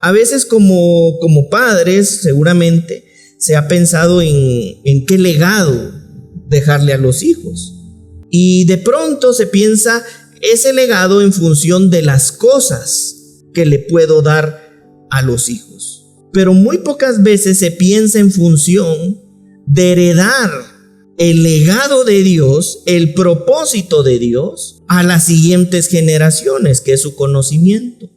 A veces como padres seguramente se ha pensado en qué legado dejarle a los hijos. Y de pronto se piensa ese legado en función de las cosas que le puedo dar a los hijos. Pero muy pocas veces se piensa en función de heredar el legado de Dios, el propósito de Dios a las siguientes generaciones, que es su conocimiento.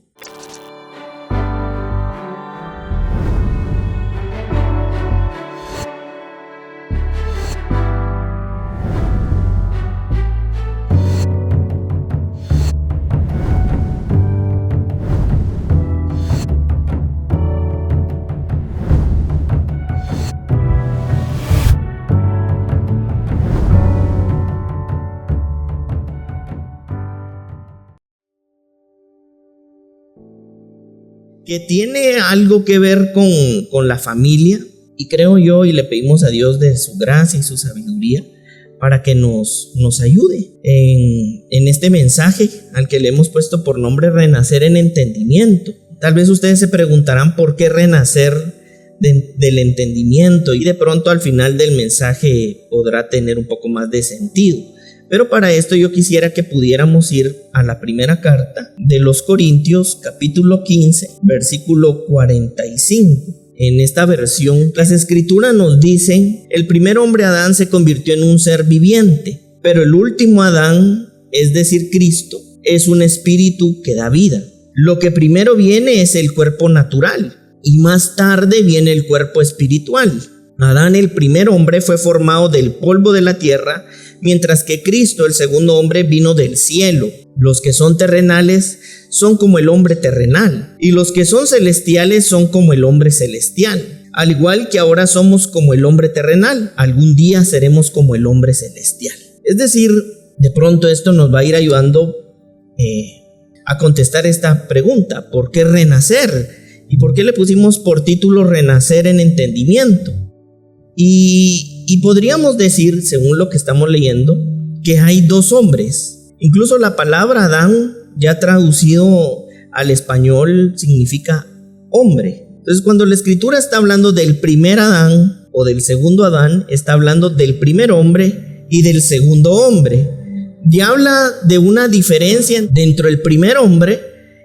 Que tiene algo que ver con la familia, y creo yo, y le pedimos a Dios de su gracia y su sabiduría para que nos ayude en este mensaje al que le hemos puesto por nombre Renacer en Entendimiento. Tal vez ustedes se preguntarán por qué renacer del entendimiento, y de pronto al final del mensaje podrá tener un poco más de sentido. Pero para esto yo quisiera que pudiéramos ir a la primera carta de los Corintios, capítulo 15, versículo 45. En esta versión, las escrituras nos dicen: el primer hombre Adán se convirtió en un ser viviente, pero el último Adán, es decir, Cristo, es un espíritu que da vida. Lo que primero viene es el cuerpo natural, y más tarde viene el cuerpo espiritual. Adán, el primer hombre, fue formado del polvo de la tierra, mientras que Cristo, el segundo hombre, vino del cielo. Los que son terrenales son como el hombre terrenal, y los que son celestiales son como el hombre celestial. Al igual que ahora somos como el hombre terrenal, algún día seremos como el hombre celestial. Es decir, de pronto esto nos va a ir ayudando a contestar esta pregunta: ¿por qué renacer? ¿Y por qué le pusimos por título Renacer en Entendimiento? Y podríamos decir, según lo que estamos leyendo, que hay dos hombres. Incluso la palabra Adán, ya traducido al español, significa hombre. Entonces, cuando la escritura está hablando del primer Adán o del segundo Adán, está hablando del primer hombre y del segundo hombre. Ya habla de una diferencia dentro del primer hombre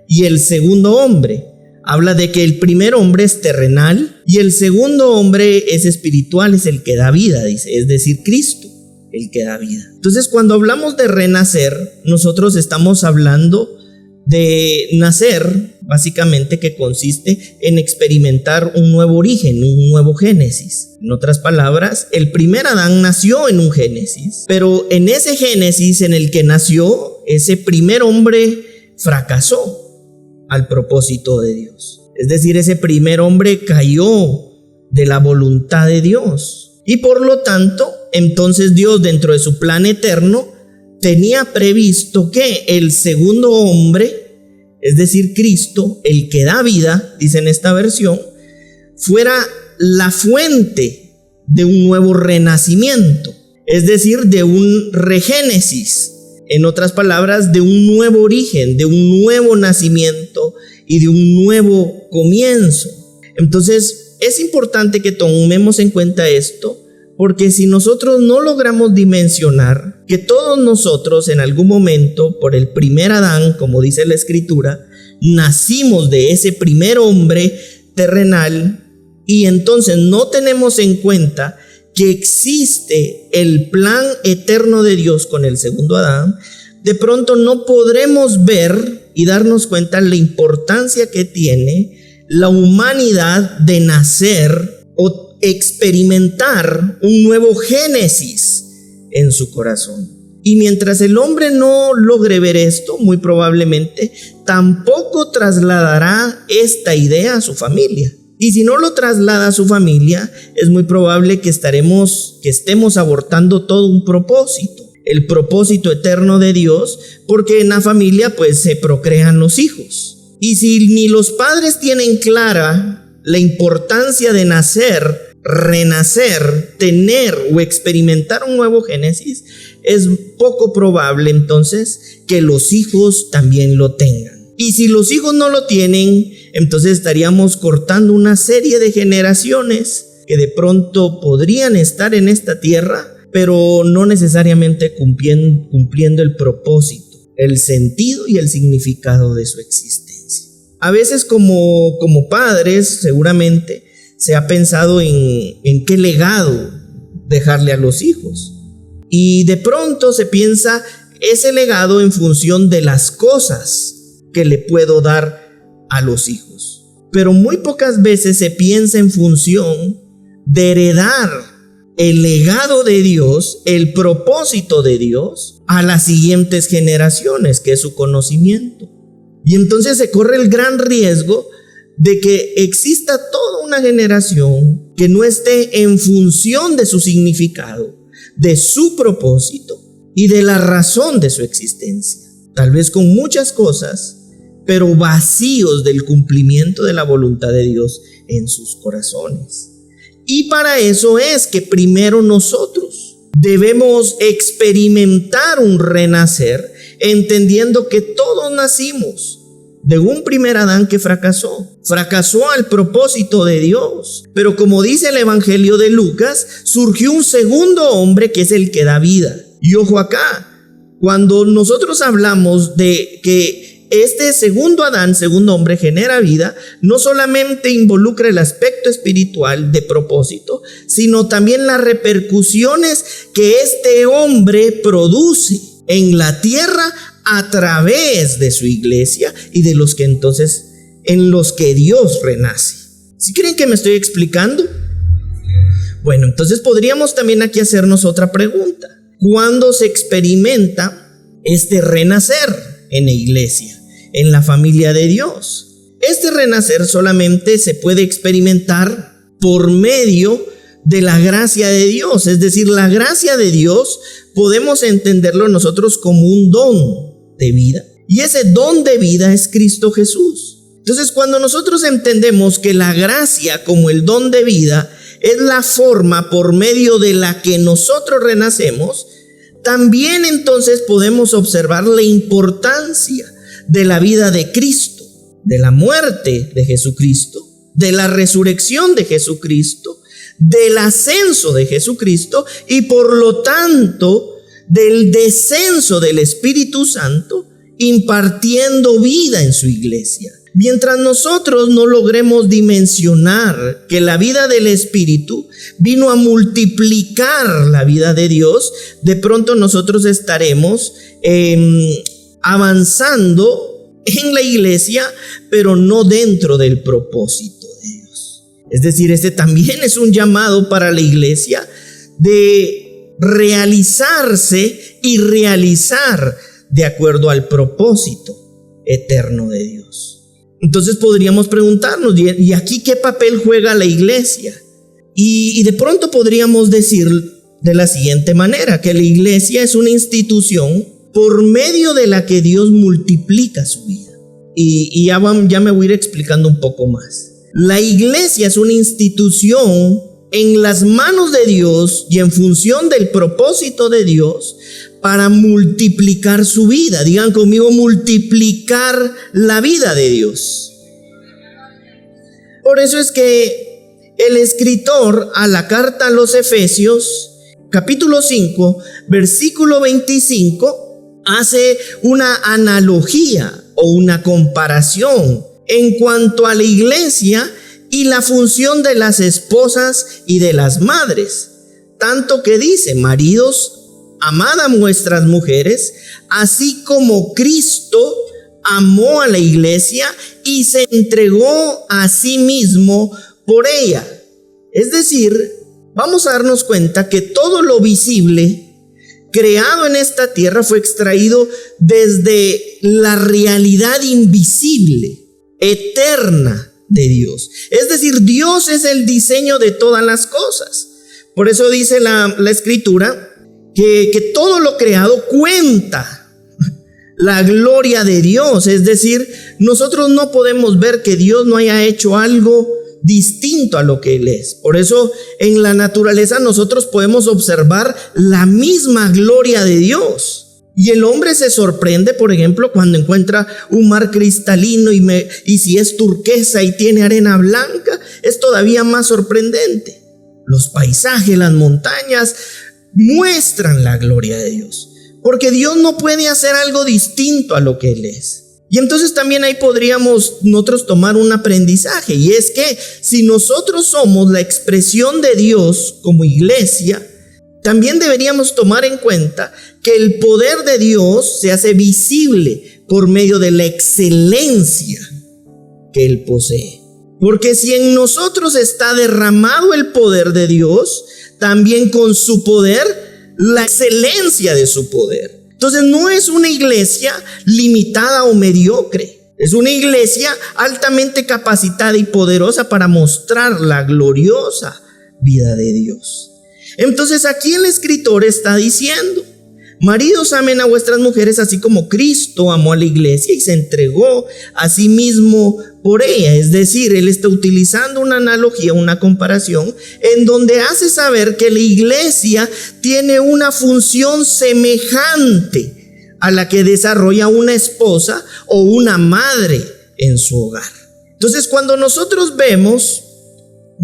y el segundo hombre. Habla de que el primer hombre es terrenal y el segundo hombre es espiritual, es el que da vida, dice, es decir, Cristo, el que da vida. Entonces, cuando hablamos de renacer, nosotros estamos hablando de nacer, básicamente, que consiste en experimentar un nuevo origen, un nuevo génesis. En otras palabras, el primer Adán nació en un génesis, pero en ese génesis en el que nació, ese primer hombre fracasó al propósito de Dios. Es decir, ese primer hombre cayó de la voluntad de Dios, y por lo tanto, entonces Dios, dentro de su plan eterno, tenía previsto que el segundo hombre, es decir, Cristo, el que da vida, dice en esta versión, fuera la fuente de un nuevo renacimiento, es decir, de un regénesis. En otras palabras, de un nuevo origen, de un nuevo nacimiento y de un nuevo comienzo. Entonces, es importante que tomemos en cuenta esto, porque si nosotros no logramos dimensionar que todos nosotros en algún momento, por el primer Adán, como dice la escritura, nacimos de ese primer hombre terrenal, y entonces no tenemos en cuenta que existe el plan eterno de Dios con el segundo Adán, de pronto no podremos ver y darnos cuenta la importancia que tiene la humanidad de nacer o experimentar un nuevo génesis en su corazón. Y mientras el hombre no logre ver esto, muy probablemente tampoco trasladará esta idea a su familia. Y si no lo traslada a su familia, es muy probable que estemos abortando todo un propósito, el propósito eterno de Dios, porque en la familia pues se procrean los hijos. Y si ni los padres tienen clara la importancia de nacer, renacer, tener o experimentar un nuevo génesis, es poco probable entonces que los hijos también lo tengan. Y si los hijos no lo tienen, entonces estaríamos cortando una serie de generaciones que de pronto podrían estar en esta tierra, pero no necesariamente cumpliendo el propósito, el sentido y el significado de su existencia. A veces como padres seguramente se ha pensado en qué legado dejarle a los hijos. Y de pronto se piensa ese legado en función de las cosas que le puedo dar a los hijos. Pero muy pocas veces se piensa en función de heredar el legado de Dios, el propósito de Dios a las siguientes generaciones, que es su conocimiento. Y entonces se corre el gran riesgo de que exista toda una generación que no esté en función de su significado, de su propósito y de la razón de su existencia. Tal vez con muchas cosas, pero vacíos del cumplimiento de la voluntad de Dios en sus corazones. Y para eso es que primero nosotros debemos experimentar un renacer, entendiendo que todos nacimos de un primer Adán que fracasó al propósito de Dios. Pero como dice el Evangelio de Lucas, surgió un segundo hombre que es el que da vida. Y ojo acá, cuando nosotros hablamos de que este segundo Adán, segundo hombre, genera vida, no solamente involucra el aspecto espiritual de propósito, sino también las repercusiones que este hombre produce en la tierra a través de su iglesia y de los que entonces en los que Dios renace. ¿Sí creen que me estoy explicando? Bueno, entonces podríamos también aquí hacernos otra pregunta. ¿Cuándo se experimenta este renacer en la iglesia, en la familia de Dios? Este renacer solamente se puede experimentar por medio de la gracia de Dios. Es decir, la gracia de Dios podemos entenderlo nosotros como un don de vida. Y ese don de vida es Cristo Jesús. Entonces, cuando nosotros entendemos que la gracia como el don de vida es la forma por medio de la que nosotros renacemos, también entonces podemos observar la importancia de la vida de Cristo, de la muerte de Jesucristo, de la resurrección de Jesucristo, del ascenso de Jesucristo y por lo tanto del descenso del Espíritu Santo impartiendo vida en su iglesia. Mientras nosotros no logremos dimensionar que la vida del Espíritu vino a multiplicar la vida de Dios, de pronto nosotros estaremos avanzando en la iglesia, pero no dentro del propósito de Dios. Es decir, este también es un llamado para la iglesia de realizarse y realizar de acuerdo al propósito eterno de Dios. Entonces podríamos preguntarnos, ¿y aquí qué papel juega la iglesia? Y de pronto podríamos decir de la siguiente manera, que la iglesia es una institución por medio de la que Dios multiplica su vida. Y ya me voy a ir explicando un poco más. La iglesia es una institución en las manos de Dios y en función del propósito de Dios para multiplicar su vida. Digan conmigo, multiplicar la vida de Dios. Por eso es que el escritor a la carta a los Efesios, capítulo 5, versículo 25, hace una analogía o una comparación en cuanto a la iglesia y la función de las esposas y de las madres. Tanto que dice: maridos, amad a vuestras mujeres, así como Cristo amó a la iglesia y se entregó a sí mismo por ella. Es decir, vamos a darnos cuenta que todo lo visible creado en esta tierra fue extraído desde la realidad invisible, eterna de Dios. Es decir, Dios es el diseño de todas las cosas. Por eso dice la escritura que todo lo creado cuenta la gloria de Dios. Es decir, nosotros no podemos ver que Dios no haya hecho algo distinto a lo que Él es. Por eso en la naturaleza nosotros podemos observar la misma gloria de Dios. Y el hombre se sorprende, por ejemplo, cuando encuentra un mar cristalino y si es turquesa y tiene arena blanca, es todavía más sorprendente. Los paisajes, las montañas muestran la gloria de Dios, porque Dios no puede hacer algo distinto a lo que Él es. Y entonces también ahí podríamos nosotros tomar un aprendizaje, y es que si nosotros somos la expresión de Dios como iglesia, también deberíamos tomar en cuenta que el poder de Dios se hace visible por medio de la excelencia que Él posee. Porque si en nosotros está derramado el poder de Dios, también con su poder, la excelencia de su poder. Entonces no es una iglesia limitada o mediocre. Es una iglesia altamente capacitada y poderosa para mostrar la gloriosa vida de Dios. Entonces aquí el escritor está diciendo: maridos, amen a vuestras mujeres así como Cristo amó a la iglesia y se entregó a sí mismo por ella. Es decir, él está utilizando una analogía, una comparación, en donde hace saber que la iglesia tiene una función semejante a la que desarrolla una esposa o una madre en su hogar. Entonces, cuando nosotros vemos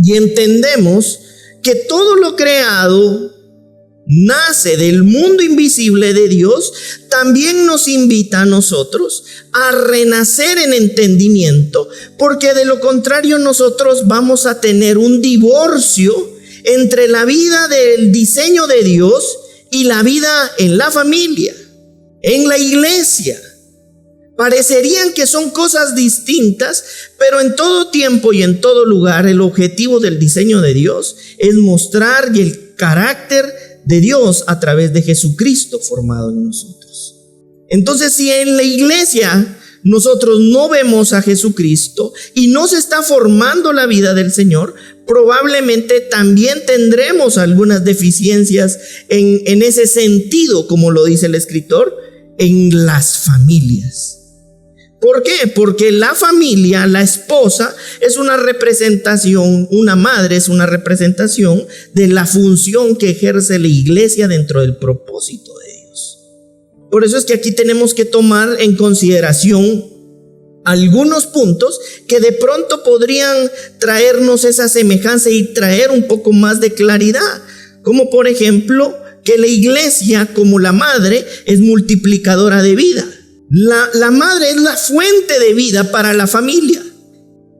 y entendemos que todo lo creado nace del mundo invisible de Dios, también nos invita a nosotros a renacer en entendimiento, porque de lo contrario nosotros vamos a tener un divorcio entre la vida del diseño de Dios y la vida en la familia, en la iglesia. Parecerían que son cosas distintas, pero en todo tiempo y en todo lugar el objetivo del diseño de Dios es mostrar el carácter de Dios a través de Jesucristo formado en nosotros. Entonces, si en la iglesia nosotros no vemos a Jesucristo y no se está formando la vida del Señor, probablemente también tendremos algunas deficiencias en ese sentido, como lo dice el escritor, en las familias. ¿Por qué? Porque la familia, la esposa, es una representación, una madre es una representación de la función que ejerce la iglesia dentro del propósito de Dios. Por eso es que aquí tenemos que tomar en consideración algunos puntos que de pronto podrían traernos esa semejanza y traer un poco más de claridad. Como por ejemplo, que la iglesia como la madre es multiplicadora de vida. La madre es la fuente de vida para la familia.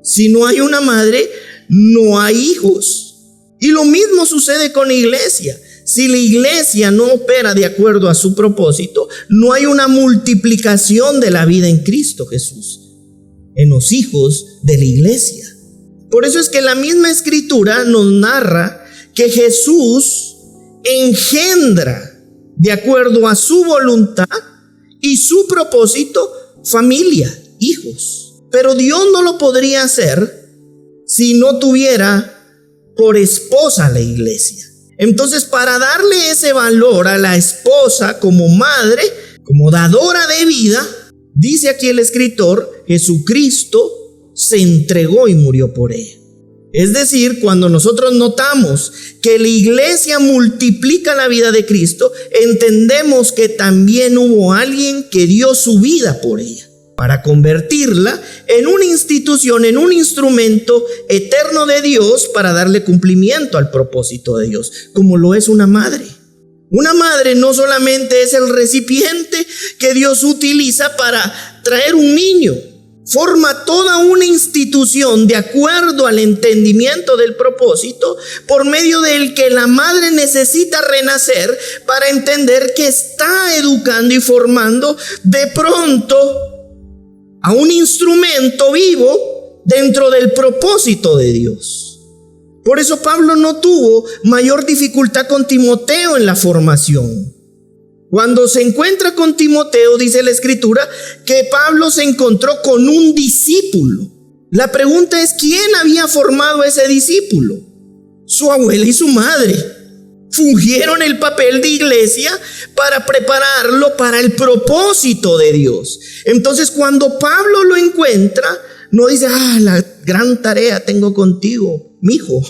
Si no hay una madre, no hay hijos. Y lo mismo sucede con la iglesia. Si la iglesia no opera de acuerdo a su propósito, no hay una multiplicación de la vida en Cristo Jesús, en los hijos de la iglesia. Por eso es que la misma escritura nos narra que Jesús engendra de acuerdo a su voluntad y su propósito, familia, hijos. Pero Dios no lo podría hacer si no tuviera por esposa a la iglesia. Entonces, para darle ese valor a la esposa como madre, como dadora de vida, dice aquí el escritor, Jesucristo se entregó y murió por ella. Es decir, cuando nosotros notamos que la iglesia multiplica la vida de Cristo, entendemos que también hubo alguien que dio su vida por ella, para convertirla en una institución, en un instrumento eterno de Dios para darle cumplimiento al propósito de Dios, como lo es una madre. Una madre no solamente es el recipiente que Dios utiliza para traer un niño, forma toda una institución de acuerdo al entendimiento del propósito por medio del que la madre necesita renacer para entender que está educando y formando de pronto a un instrumento vivo dentro del propósito de Dios. Por eso Pablo no tuvo mayor dificultad con Timoteo en la formación. Cuando se encuentra con Timoteo, dice la escritura, que Pablo se encontró con un discípulo. La pregunta es, ¿quién había formado a ese discípulo? Su abuela y su madre. Fungieron el papel de iglesia para prepararlo para el propósito de Dios. Entonces, cuando Pablo lo encuentra, no dice, la gran tarea tengo contigo, mijo.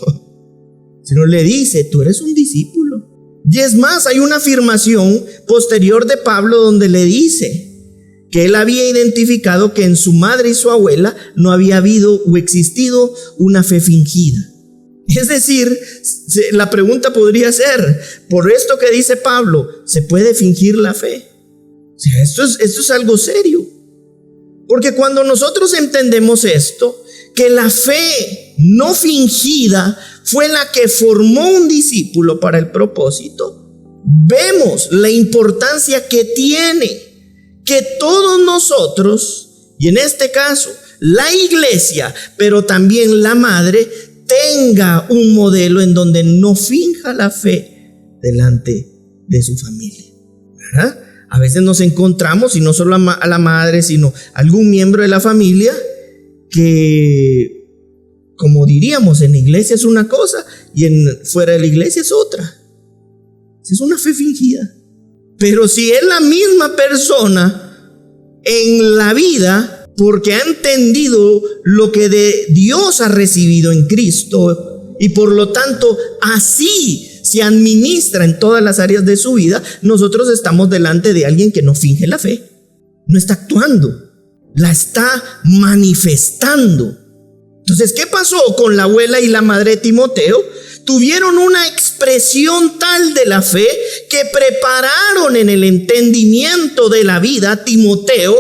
Sino le dice, tú eres un discípulo. Y es más, hay una afirmación posterior de Pablo donde le dice que él había identificado que en su madre y su abuela no había habido o existido una fe fingida. Es decir, la pregunta podría ser, por esto que dice Pablo, ¿se puede fingir la fe? O sea, esto es algo serio. Porque cuando nosotros entendemos esto, que la fe no fingida fue la que formó un discípulo para el propósito, vemos la importancia que tiene que todos nosotros, y en este caso la iglesia, pero también la madre, tenga un modelo en donde no finja la fe delante de su familia, ¿verdad? A veces nos encontramos, y no solo a la madre, sino a algún miembro de la familia que, como diríamos, en la iglesia es una cosa y fuera de la iglesia es otra. Es una fe fingida. Pero si es la misma persona en la vida, porque ha entendido lo que de Dios ha recibido en Cristo, y por lo tanto así se administra en todas las áreas de su vida, nosotros estamos delante de alguien que no finge la fe, no está actuando, la está manifestando. Entonces, ¿qué pasó con la abuela y la madre de Timoteo? Tuvieron una expresión tal de la fe que prepararon en el entendimiento de la vida a Timoteo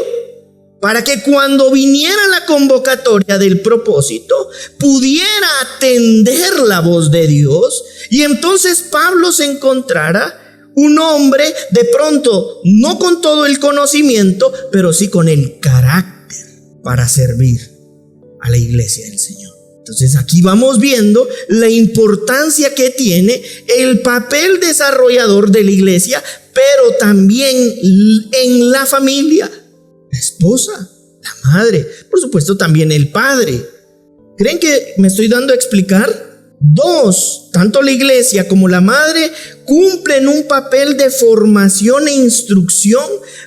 para que cuando viniera la convocatoria del propósito pudiera atender la voz de Dios, y entonces Pablo se encontrara un hombre de pronto no con todo el conocimiento, pero sí con el carácter para servir a la iglesia del Señor. Entonces aquí vamos viendo la importancia que tiene el papel desarrollador de la iglesia, pero también en la familia, la esposa, la madre, por supuesto también el padre. ¿Creen que me estoy dando a explicar? Dos, tanto la iglesia como la madre cumplen un papel de formación e instrucción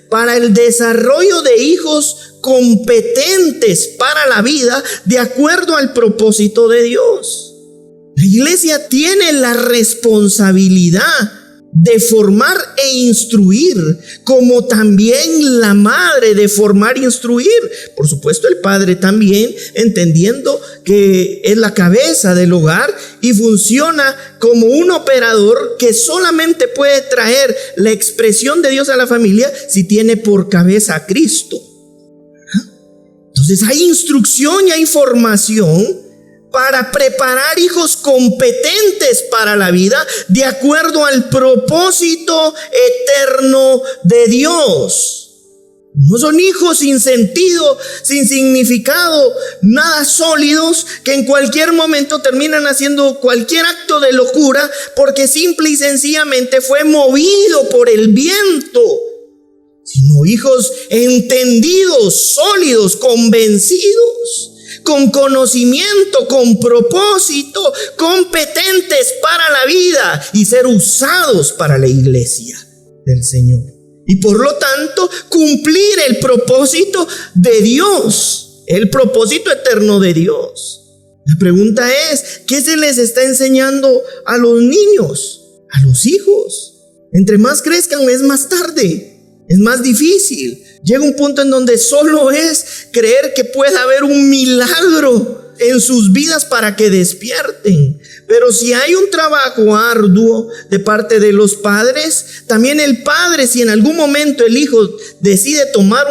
para el desarrollo de hijos competentes para la vida de acuerdo al propósito de Dios. La iglesia tiene la responsabilidad de formar e instruir, como también la madre de formar e instruir. Por supuesto el padre también, entendiendo que es la cabeza del hogar y funciona como un operador que solamente puede traer la expresión de Dios a la familia si tiene por cabeza a Cristo. Entonces hay instrucción y hay formación para preparar hijos competentes para la vida de acuerdo al propósito eterno de Dios. No son hijos sin sentido, sin significado, nada sólidos, que en cualquier momento terminan haciendo cualquier acto de locura porque simple y sencillamente fue movido por el viento, sino hijos entendidos, sólidos, convencidos, con conocimiento, con propósito, competentes para la vida y ser usados para la iglesia del Señor. Y por lo tanto, cumplir el propósito de Dios, el propósito eterno de Dios. La pregunta es, ¿qué se les está enseñando a los niños, a los hijos? Entre más crezcan es más tarde. Es más difícil. Llega un punto en donde solo es creer que pueda haber un milagro en sus vidas para que despierten. Pero si hay un trabajo arduo de parte de los padres, también el padre, si en algún momento el hijo decide tomar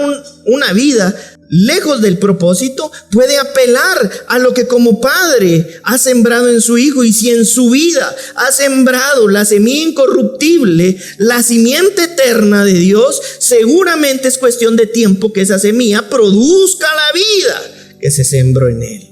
una vida lejos del propósito, puede apelar a lo que como padre ha sembrado en su hijo. Y si en su vida ha sembrado la semilla incorruptible, la simiente eterna de Dios, seguramente es cuestión de tiempo que esa semilla produzca la vida que se sembró en él.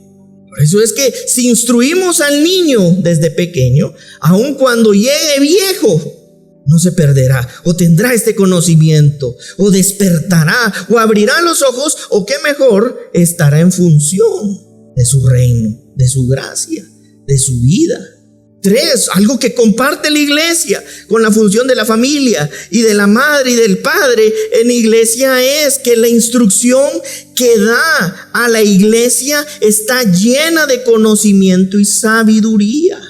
Por eso es que si instruimos al niño desde pequeño, aun cuando llegue viejo, no se perderá, o tendrá este conocimiento, o despertará, o abrirá los ojos, o qué mejor, estará en función de su reino, de su gracia, de su vida. 3, algo que comparte la iglesia con la función de la familia y de la madre y del padre en la iglesia es que la instrucción que da a la iglesia está llena de conocimiento y sabiduría.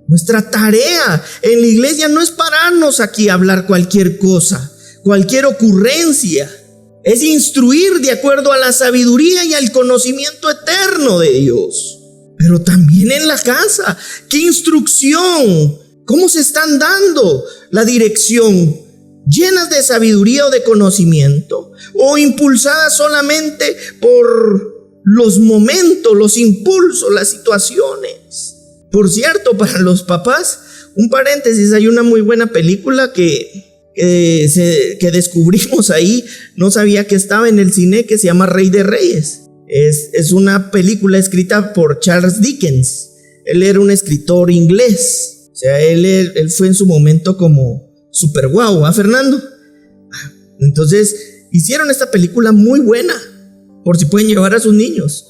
Nuestra tarea en la iglesia no es pararnos aquí a hablar cualquier cosa, cualquier ocurrencia. Es instruir de acuerdo a la sabiduría y al conocimiento eterno de Dios. Pero también en la casa, ¿qué instrucción? ¿Cómo se están dando la dirección? ¿Llenas de sabiduría o de conocimiento? ¿O impulsadas solamente por los momentos, los impulsos, las situaciones? Por cierto, para los papás, un paréntesis, hay una muy buena película que descubrimos ahí, no sabía que estaba en el cine, que se llama Rey de Reyes. Es una película escrita por Charles Dickens. Él era un escritor inglés. O sea, él fue en su momento como super guau, ¿ah, Fernando? Entonces, hicieron esta película muy buena, por si pueden llevar a sus niños.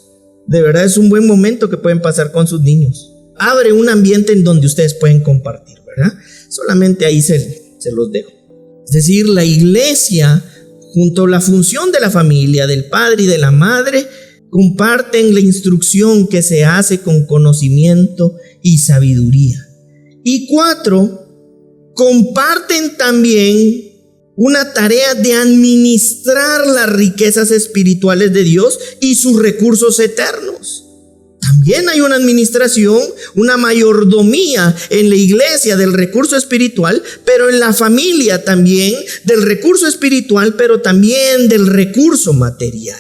De verdad es un buen momento que pueden pasar con sus niños. Abre un ambiente en donde ustedes pueden compartir, ¿verdad? Solamente ahí se los dejo. Es decir, la iglesia, junto a la función de la familia, del padre y de la madre, comparten la instrucción que se hace con conocimiento y sabiduría. Y 4, comparten también una tarea de administrar las riquezas espirituales de Dios y sus recursos eternos. También hay una administración, una mayordomía en la iglesia del recurso espiritual, pero en la familia también del recurso espiritual, pero también del recurso material.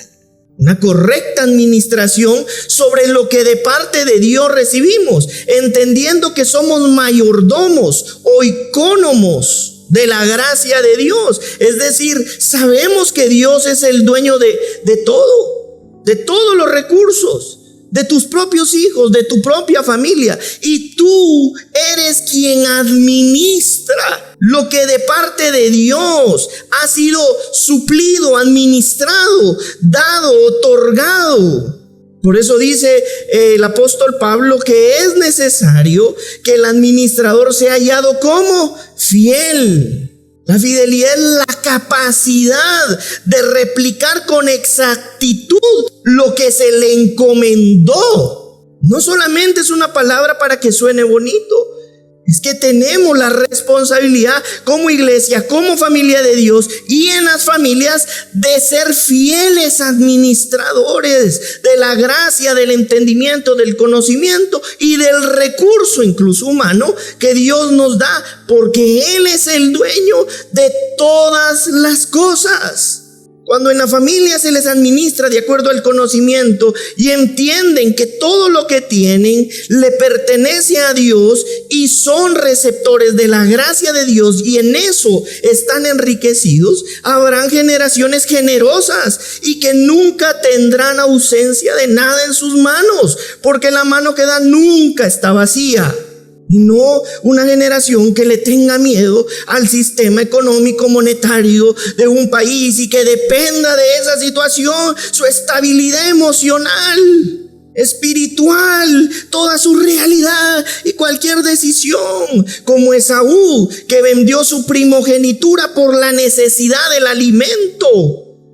Una correcta administración sobre lo que de parte de Dios recibimos, entendiendo que somos mayordomos o icónomos de la gracia de Dios. Es decir, sabemos que Dios es el dueño de todos los recursos, de tus propios hijos, de tu propia familia, y tú eres quien administra lo que de parte de Dios ha sido suplido, administrado, dado, otorgado. Por eso dice el apóstol Pablo que es necesario que el administrador sea hallado como fiel. La fidelidad es la capacidad de replicar con exactitud lo que se le encomendó. No solamente es una palabra para que suene bonito, es que tenemos la responsabilidad como iglesia, como familia de Dios y en las familias de ser fieles administradores de la gracia, del entendimiento, del conocimiento y del recurso incluso humano que Dios nos da, porque Él es el dueño de todas las cosas. Cuando en la familia se les administra de acuerdo al conocimiento y entienden que todo lo que tienen le pertenece a Dios y son receptores de la gracia de Dios y en eso están enriquecidos, habrán generaciones generosas y que nunca tendrán ausencia de nada en sus manos, porque la mano que da nunca está vacía. Y no una generación que le tenga miedo al sistema económico monetario de un país y que dependa de esa situación su estabilidad emocional, espiritual, toda su realidad y cualquier decisión, como Esaú, que vendió su primogenitura por la necesidad del alimento,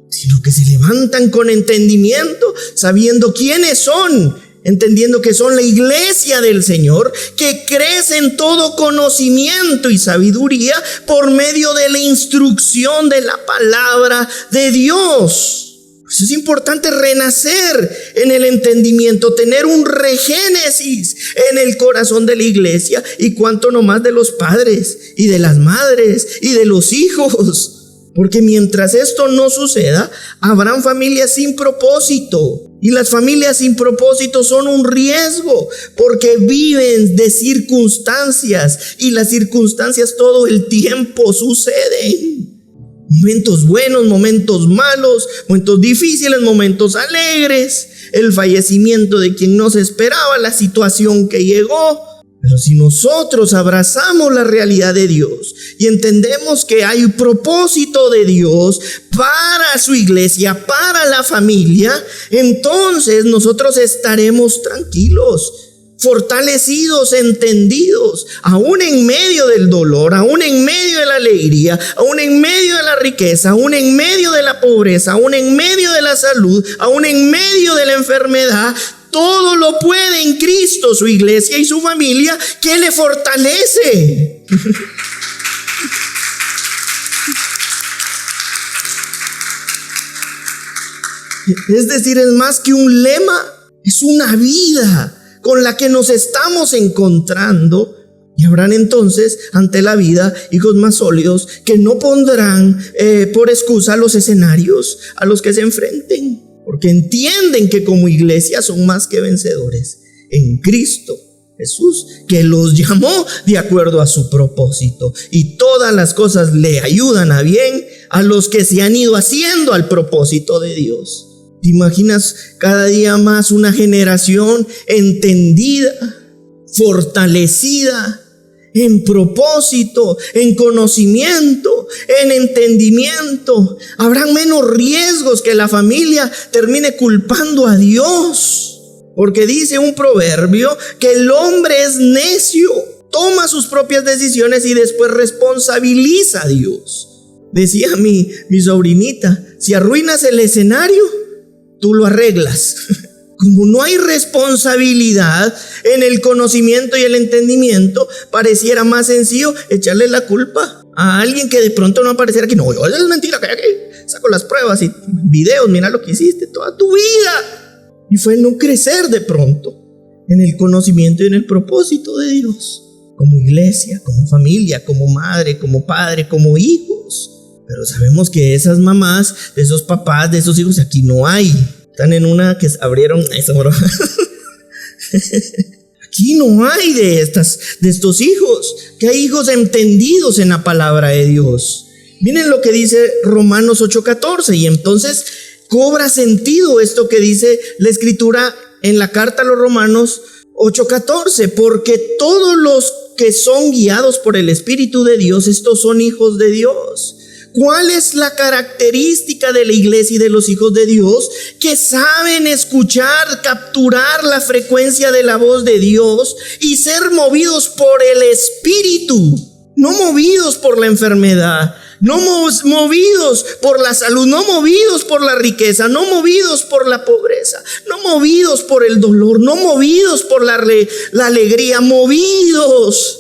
sino que se levantan con entendimiento, sabiendo quiénes son, entendiendo que son la iglesia del Señor, que crece en todo conocimiento y sabiduría por medio de la instrucción de la palabra de Dios. Por eso es importante renacer en el entendimiento, tener un regénesis en el corazón de la iglesia, y cuanto no más de los padres y de las madres y de los hijos. Porque mientras esto no suceda, habrán familias sin propósito. Y las familias sin propósito son un riesgo, porque viven de circunstancias y las circunstancias todo el tiempo suceden. Momentos buenos, momentos malos, momentos difíciles, momentos alegres, el fallecimiento de quien no se esperaba, la situación que llegó. Pero si nosotros abrazamos la realidad de Dios y entendemos que hay un propósito de Dios para su iglesia, para la familia, entonces nosotros estaremos tranquilos, fortalecidos, entendidos, aún en medio del dolor, aún en medio de la alegría, aún en medio de la riqueza, aún en medio de la pobreza, aún en medio de la salud, aún en medio de la enfermedad. todo lo puede en Cristo, su iglesia y su familia, que le fortalece. Es decir, es más que un lema, es una vida con la que nos estamos encontrando. Y habrán entonces ante la vida hijos más sólidos que no pondrán por excusa los escenarios a los que se enfrenten, porque entienden que como iglesia son más que vencedores en Cristo Jesús, que los llamó de acuerdo a su propósito, y todas las cosas le ayudan a bien a los que se han ido haciendo al propósito de Dios. ¿Te imaginas cada día más una generación entendida, fortalecida en propósito, en conocimiento, en entendimiento? Habrán menos riesgos que la familia termine culpando a Dios. Porque dice un proverbio que el hombre es necio, toma sus propias decisiones y después responsabiliza a Dios. Decía mi sobrinita, si arruinas el escenario, tú lo arreglas. Como no hay responsabilidad en el conocimiento y el entendimiento, pareciera más sencillo echarle la culpa a alguien que de pronto no apareciera aquí. No, es mentira, que saco las pruebas y videos, mira lo que hiciste toda tu vida. Y fue no crecer de pronto en el conocimiento y en el propósito de Dios, como iglesia, como familia, como madre, como padre, como hijos. Pero sabemos que esas mamás, de esos papás, de esos hijos, aquí no hay. Están en una que abrieron esa broma. Aquí no hay de estos hijos, que hay hijos entendidos en la palabra de Dios. Miren lo que dice Romanos 8:14, y entonces cobra sentido esto que dice la escritura en la carta a los Romanos 8:14, porque todos los que son guiados por el Espíritu de Dios, estos son hijos de Dios. ¿Cuál es la característica de la iglesia y de los hijos de Dios? Que saben escuchar, capturar la frecuencia de la voz de Dios y ser movidos por el Espíritu, no movidos por la enfermedad, no movidos por la salud, no movidos por la riqueza, no movidos por la pobreza, no movidos por el dolor, no movidos por la alegría, movidos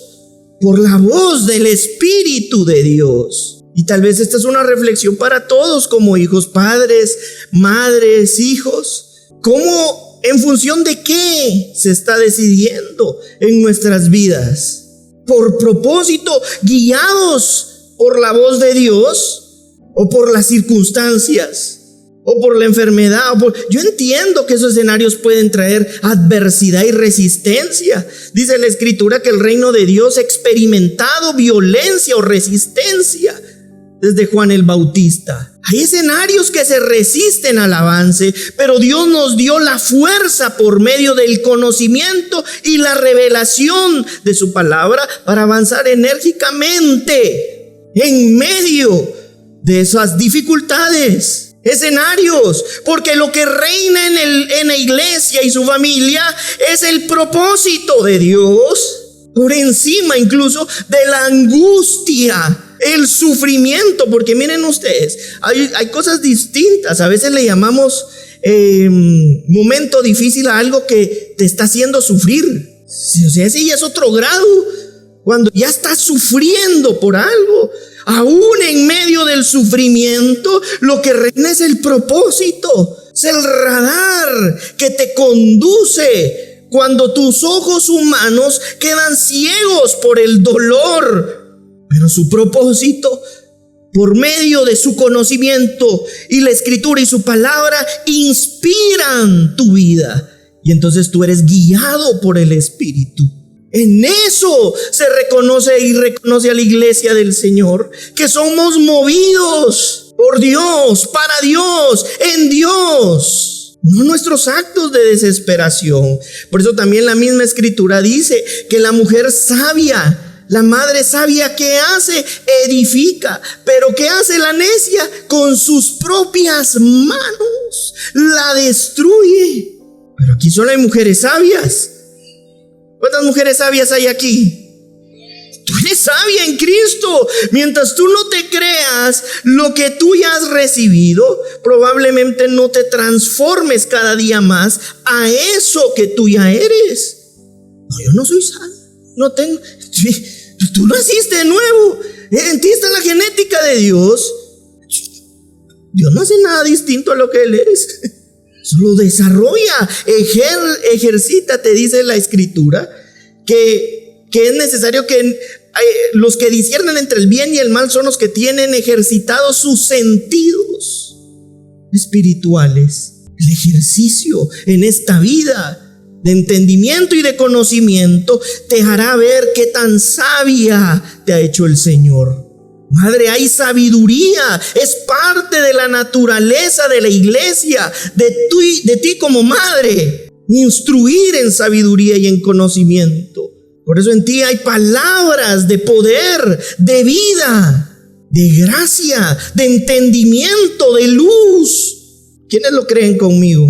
por la voz del Espíritu de Dios. Y tal vez esta es una reflexión para todos como hijos, padres, madres, hijos. ¿Cómo, en función de qué se está decidiendo en nuestras vidas? ¿Por propósito, guiados por la voz de Dios, o por las circunstancias, o por la enfermedad? Yo entiendo que esos escenarios pueden traer adversidad y resistencia. Dice la escritura que el reino de Dios ha experimentado violencia o resistencia desde Juan el Bautista. Hay escenarios que se resisten al avance, pero Dios nos dio la fuerza por medio del conocimiento y la revelación de su palabra para avanzar enérgicamente en medio de esas dificultades, escenarios, porque lo que reina en la iglesia y su familia es el propósito de Dios, por encima incluso de la angustia, el sufrimiento. Porque miren ustedes, hay cosas distintas. A veces le llamamos momento difícil a algo que te está haciendo sufrir. O sea, ese ya es otro grado, cuando ya estás sufriendo por algo. Aún en medio del sufrimiento, lo que reina es el propósito, es el radar que te conduce cuando tus ojos humanos quedan ciegos por el dolor. Pero su propósito, por medio de su conocimiento y la escritura y su palabra, inspiran tu vida. Y entonces tú eres guiado por el Espíritu. En eso se reconoce y reconoce a la iglesia del Señor, que somos movidos por Dios, para Dios, en Dios, no nuestros actos de desesperación. Por eso también la misma escritura dice que la mujer sabia, la madre sabia, ¿qué hace? Edifica. Pero ¿qué hace la necia? Con sus propias manos la destruye. Pero aquí solo hay mujeres sabias. ¿Cuántas mujeres sabias hay aquí? Tú eres sabia en Cristo. Mientras tú no te creas lo que tú ya has recibido, probablemente no te transformes cada día más a eso que tú ya eres. No, yo no soy sabio. No tengo. Tú naciste de nuevo. En ti está la genética de Dios. Dios no hace nada distinto a lo que Él es. Solo desarrolla, ejercita, te dice la Escritura, que es necesario que los que disciernen entre el bien y el mal son los que tienen ejercitados sus sentidos espirituales. El ejercicio en esta vida de entendimiento y de conocimiento te hará ver qué tan sabia te ha hecho el Señor. Madre, hay sabiduría, es parte de la naturaleza de la iglesia, de ti como madre, instruir en sabiduría y en conocimiento. Por eso en ti hay palabras de poder, de vida, de gracia, de entendimiento, de luz. ¿Quiénes lo creen conmigo?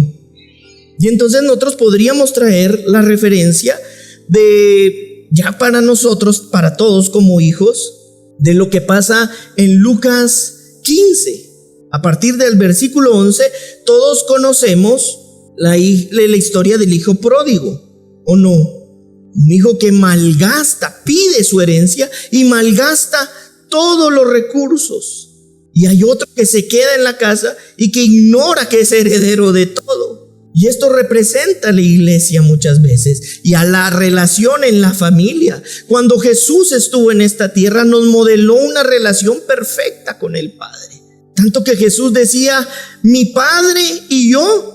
Y entonces nosotros podríamos traer la referencia de, ya para nosotros, para todos como hijos, de lo que pasa en Lucas 15. A partir del versículo 11, todos conocemos la historia del hijo pródigo, ¿o no? Un hijo que malgasta, pide su herencia y malgasta todos los recursos. Y hay otro que se queda en la casa y que ignora que es heredero de todo. Y esto representa a la iglesia muchas veces y a la relación en la familia. Cuando Jesús estuvo en esta tierra, nos modeló una relación perfecta con el Padre. Tanto que Jesús decía, mi Padre y yo.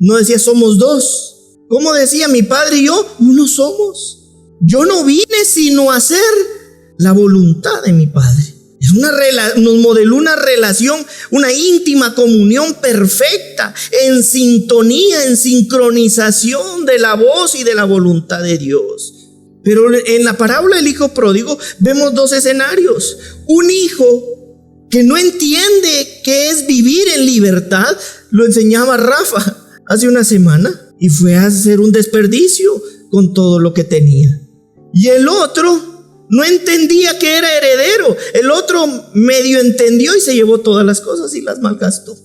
No decía somos dos. ¿Cómo decía? Mi Padre y yo, uno somos. Yo no vine sino a hacer la voluntad de mi Padre. Nos modeló una relación, una íntima comunión perfecta, en sintonía, en sincronización de la voz y de la voluntad de Dios. Pero en la parábola del hijo pródigo vemos dos escenarios. Un hijo que no entiende qué es vivir en libertad, lo enseñaba Rafa hace una semana, y fue a hacer un desperdicio con todo lo que tenía. Y el otro no entendía que era heredero. El otro medio entendió y se llevó todas las cosas y las malgastó.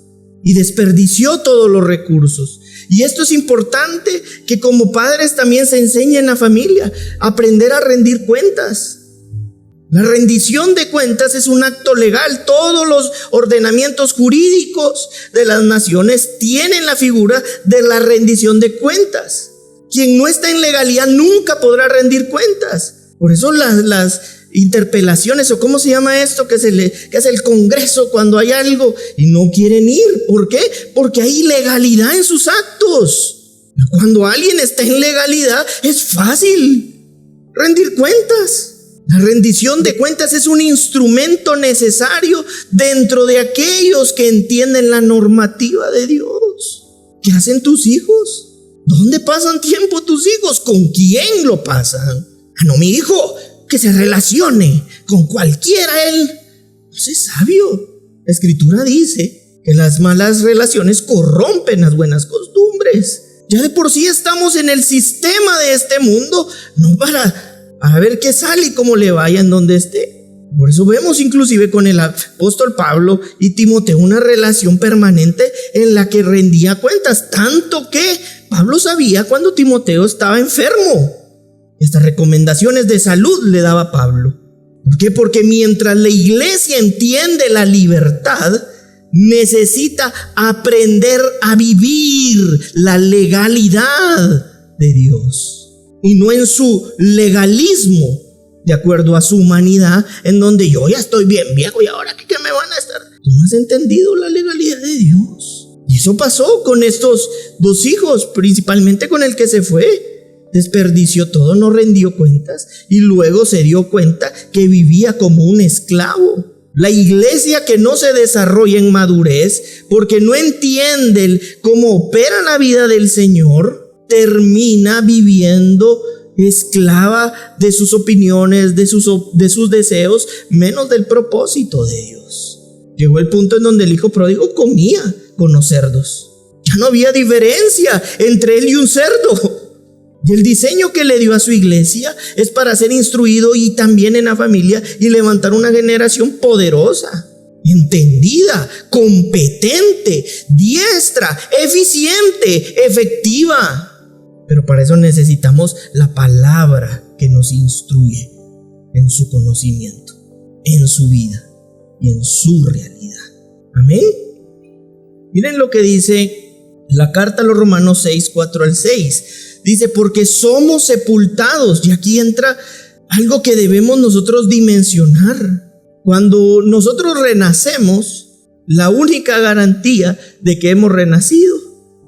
Y desperdició todos los recursos. Y esto es importante, que como padres también se enseñe en la familia. Aprender a rendir cuentas. La rendición de cuentas es un acto legal. Todos los ordenamientos jurídicos de las naciones tienen la figura de la rendición de cuentas. Quien no está en legalidad nunca podrá rendir cuentas. Por eso las interpelaciones, o cómo se llama esto, que hace el Congreso cuando hay algo y no quieren ir. ¿Por qué? Porque hay ilegalidad en sus actos. Pero cuando alguien está en legalidad es fácil rendir cuentas. La rendición de cuentas es un instrumento necesario dentro de aquellos que entienden la normativa de Dios. ¿Qué hacen tus hijos? ¿Dónde pasan tiempo tus hijos? ¿Con quién lo pasan? No, mi hijo, que se relacione con cualquiera, él no es sabio. La Escritura dice que las malas relaciones corrompen las buenas costumbres. Ya de por sí estamos en el sistema de este mundo, no para ver qué sale y cómo le vaya en donde esté. Por eso vemos inclusive con el apóstol Pablo y Timoteo una relación permanente en la que rendía cuentas, tanto que Pablo sabía cuando Timoteo estaba enfermo. Estas recomendaciones de salud le daba Pablo. ¿Por qué? Porque mientras la iglesia entiende la libertad, necesita aprender a vivir la legalidad de Dios. Y no en su legalismo, de acuerdo a su humanidad, en donde yo ya estoy bien viejo y ahora ¿qué me van a estar? Tú no has entendido la legalidad de Dios. Y eso pasó con estos dos hijos, principalmente con el que se fue. Desperdició todo, no rendió cuentas y luego se dio cuenta que vivía como un esclavo. La iglesia que no se desarrolla en madurez porque no entiende cómo opera la vida del Señor, termina viviendo esclava de sus opiniones, de sus deseos, menos del propósito de Dios. Llegó el punto en donde el hijo pródigo comía con los cerdos. Ya no había diferencia entre él y un cerdo. Y el diseño que le dio a su iglesia es para ser instruido y también en la familia y levantar una generación poderosa, entendida, competente, diestra, eficiente, efectiva. Pero para eso necesitamos la palabra que nos instruye en su conocimiento, en su vida y en su realidad. Amén. Miren lo que dice la carta a los Romanos 6, 4 al 6. Dice, porque somos sepultados. Y aquí entra algo que debemos nosotros dimensionar. Cuando nosotros renacemos, la única garantía de que hemos renacido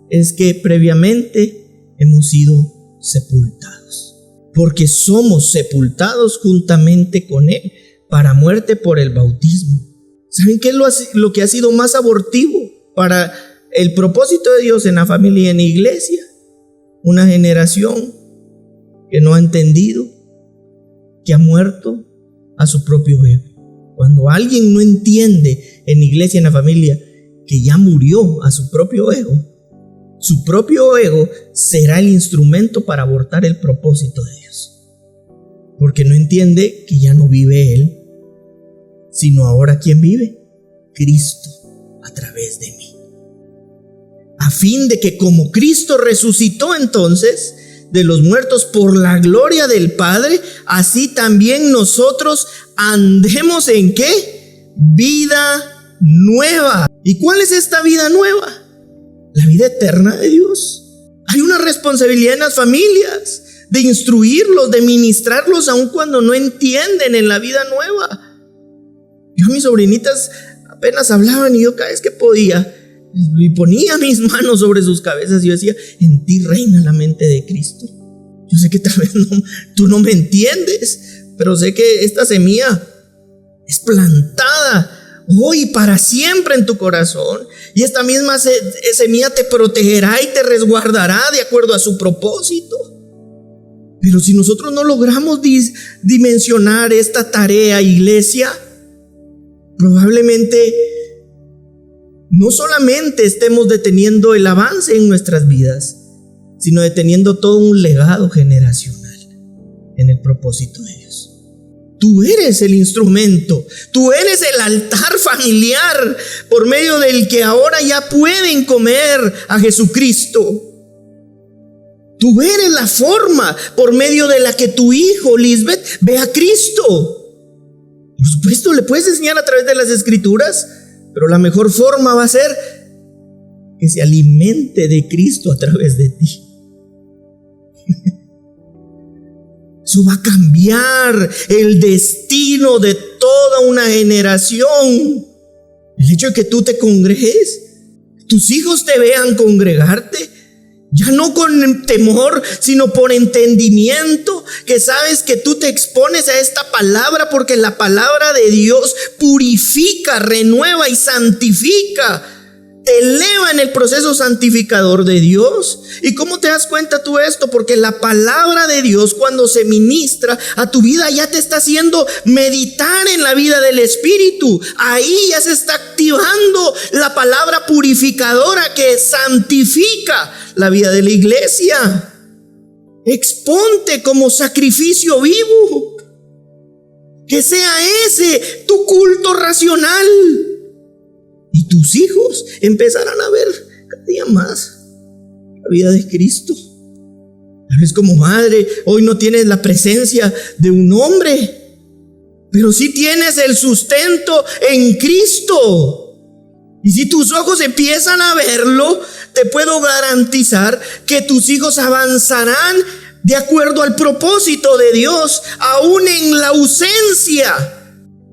es que previamente hemos sido sepultados. Porque somos sepultados juntamente con Él para muerte por el bautismo. ¿Saben qué es lo que ha sido más abortivo para el propósito de Dios en la familia y en la iglesia? Una generación que no ha entendido, que ha muerto a su propio ego. Cuando alguien no entiende en la iglesia, en la familia, que ya murió a su propio ego será el instrumento para abortar el propósito de Dios. Porque no entiende que ya no vive él, sino ahora ¿quién vive? Cristo a través de mí. A fin de que como Cristo resucitó entonces de los muertos por la gloria del Padre, así también nosotros andemos ¿en qué? Vida nueva. ¿Y cuál es esta vida nueva? La vida eterna de Dios. Hay una responsabilidad en las familias de instruirlos, de ministrarlos aun cuando no entienden en la vida nueva. Yo a mis sobrinitas apenas hablaban y yo cada vez que podía y ponía mis manos sobre sus cabezas y yo decía, en ti reina la mente de Cristo. Yo sé que tal vez tú no me entiendes, pero sé que esta semilla es plantada hoy para siempre en tu corazón, y esta misma semilla te protegerá y te resguardará de acuerdo a su propósito. Pero si nosotros no logramos dimensionar esta tarea, iglesia, probablemente no solamente estemos deteniendo el avance en nuestras vidas, sino deteniendo todo un legado generacional en el propósito de Dios. Tú eres el instrumento, tú eres el altar familiar por medio del que ahora ya pueden comer a Jesucristo. Tú eres la forma por medio de la que tu hijo Lisbeth ve a Cristo. Por supuesto, le puedes enseñar a través de las Escrituras, pero la mejor forma va a ser que se alimente de Cristo a través de ti. Eso va a cambiar el destino de toda una generación. El hecho de que tú te congregues, tus hijos te vean congregarte, ya no con temor, sino por entendimiento, que sabes que tú te expones a esta palabra porque la palabra de Dios purifica, renueva y santifica. Te eleva en el proceso santificador de Dios. ¿Y cómo te das cuenta tú esto? Porque la palabra de Dios, cuando se ministra a tu vida, ya te está haciendo meditar en la vida del Espíritu. Ahí ya se está activando la palabra purificadora que santifica la vida de la iglesia. Exponte como sacrificio vivo. Que sea ese tu culto racional. Y tus hijos empezarán a ver cada día más la vida de Cristo. Tal vez como madre, hoy no tienes la presencia de un hombre, pero sí tienes el sustento en Cristo. Y si tus ojos empiezan a verlo, te puedo garantizar que tus hijos avanzarán de acuerdo al propósito de Dios, aún en la ausencia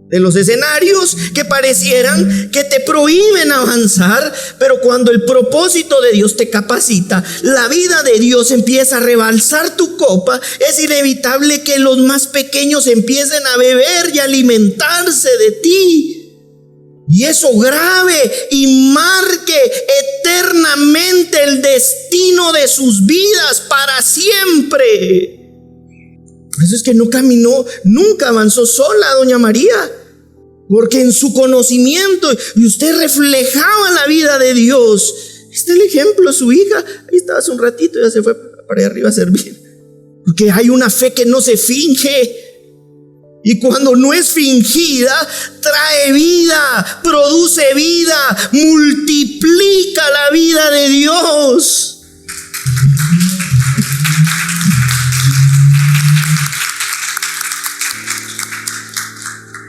de los escenarios que parecieran que te prohíben avanzar. Pero cuando el propósito de Dios te capacita, la vida de Dios empieza a rebalsar tu copa, es inevitable que los más pequeños empiecen a beber y alimentarse de ti. Y eso grave y marque eternamente el destino de sus vidas para siempre. Por eso es que no caminó, nunca avanzó sola doña María, porque en su conocimiento y usted reflejaba la vida de Dios. Este es el ejemplo, su hija, ahí estaba hace un ratito, ya se fue para allá arriba a servir. Porque hay una fe que no se finge. Y cuando no es fingida, trae vida, produce vida, multiplica la vida de Dios.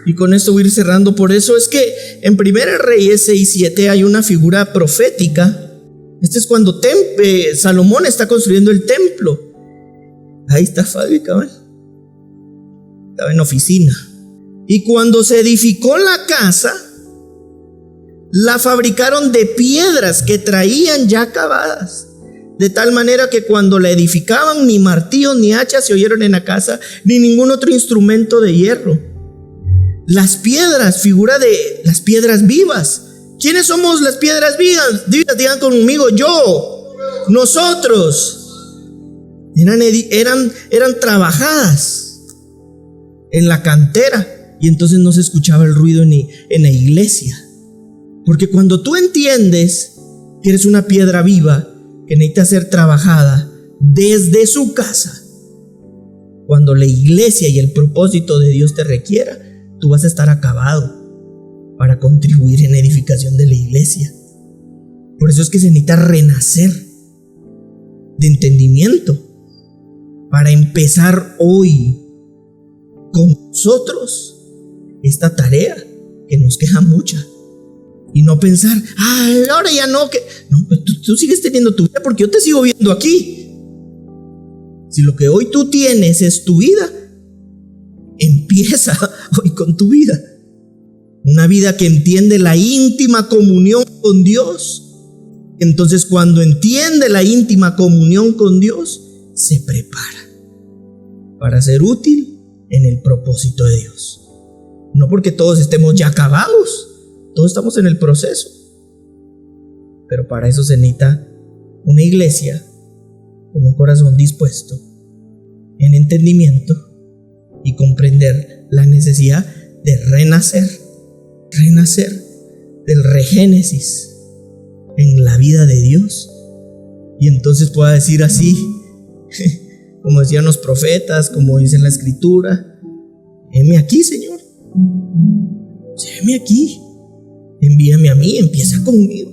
Y con esto voy a ir cerrando. Por eso es que en 1 Reyes 6:7 hay una figura profética. Este es cuando Salomón está construyendo el templo. Ahí está Fabi, cabal. Estaba en oficina. Y cuando se edificó la casa, la fabricaron de piedras que traían ya acabadas, de tal manera que cuando la edificaban, ni martillos ni hachas se oyeron en la casa, ni ningún otro instrumento de hierro. Las piedras, figura de las piedras vivas. ¿Quiénes somos las piedras vivas? Digan conmigo, yo, nosotros. Eran trabajadas en la cantera, y entonces no se escuchaba el ruido ni en la iglesia. Porque cuando tú entiendes que eres una piedra viva que necesita ser trabajada desde su casa, cuando la iglesia y el propósito de Dios te requiera, tú vas a estar acabado para contribuir en la edificación de la iglesia. Por eso es que se necesita renacer de entendimiento para empezar hoy con nosotros esta tarea que nos queja mucha, y no pensar, ahora ya no, pues tú sigues teniendo tu vida porque yo te sigo viendo aquí. Si lo que hoy tú tienes es tu vida, empieza hoy con tu vida, una vida que entiende la íntima comunión con Dios. Entonces, cuando entiende la íntima comunión con Dios, se prepara para ser útil en el propósito de Dios. No porque todos estemos ya acabados, todos estamos en el proceso, pero para eso se necesita una iglesia con un corazón dispuesto en entendimiento y comprender la necesidad de renacer del regénesis en la vida de Dios. Y entonces pueda decir así, como decían los profetas, como dice en la escritura: heme aquí, Señor, heme aquí, envíame a mí, empieza conmigo.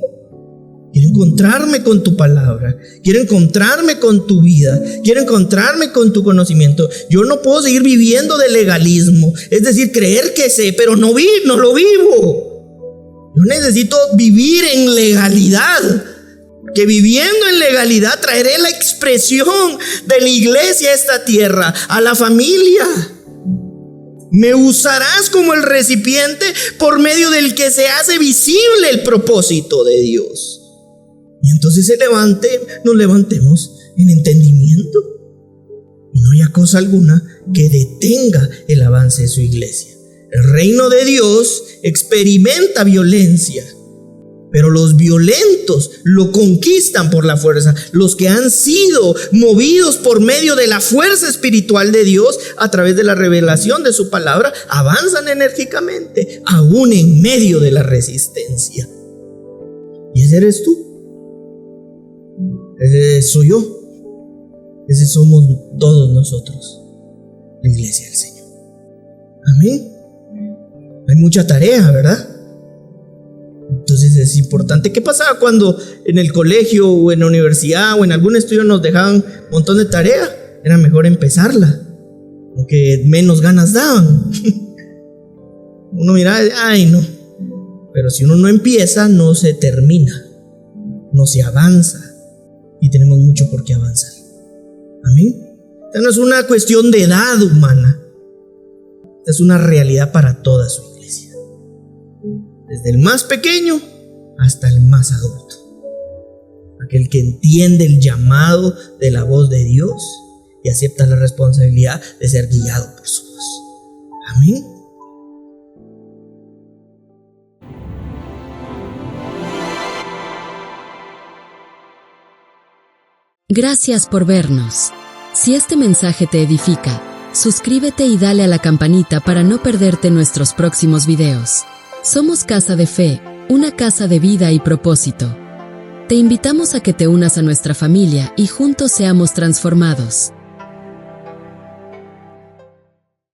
Quiero encontrarme con tu palabra, quiero encontrarme con tu vida, quiero encontrarme con tu conocimiento. Yo no puedo seguir viviendo de legalismo, es decir, creer que sé, pero no lo vivo. Yo necesito vivir en legalidad, que viviendo en legalidad traeré la expresión de la iglesia a esta tierra, a la familia. Me usarás como el recipiente por medio del que se hace visible el propósito de Dios. Y entonces nos levantemos en entendimiento, y no haya cosa alguna que detenga el avance de su iglesia. El reino de Dios experimenta violencia, pero los violentos lo conquistan por la fuerza. Los que han sido movidos por medio de la fuerza espiritual de Dios a través de la revelación de su palabra avanzan enérgicamente, aún en medio de la resistencia. Y ese eres tú. Ese soy yo. Ese somos todos nosotros, la iglesia del Señor. Amén. Hay mucha tarea, ¿verdad? Entonces es importante. ¿Qué pasaba cuando en el colegio o en la universidad o en algún estudio nos dejaban un montón de tarea? Era mejor empezarla, aunque menos ganas daban. Uno miraba, ay no. Pero si uno no empieza, no se termina, no se avanza, y tenemos mucho por qué avanzar. Amén. Esta no es una cuestión de edad humana, esta es una realidad para toda su iglesia, desde el más pequeño hasta el más adulto. Aquel que entiende el llamado de la voz de Dios y acepta la responsabilidad de ser guiado por su voz. Amén. Gracias por vernos. Si este mensaje te edifica, suscríbete y dale a la campanita para no perderte nuestros próximos videos. Somos Casa de Fe, una casa de vida y propósito. Te invitamos a que te unas a nuestra familia y juntos seamos transformados.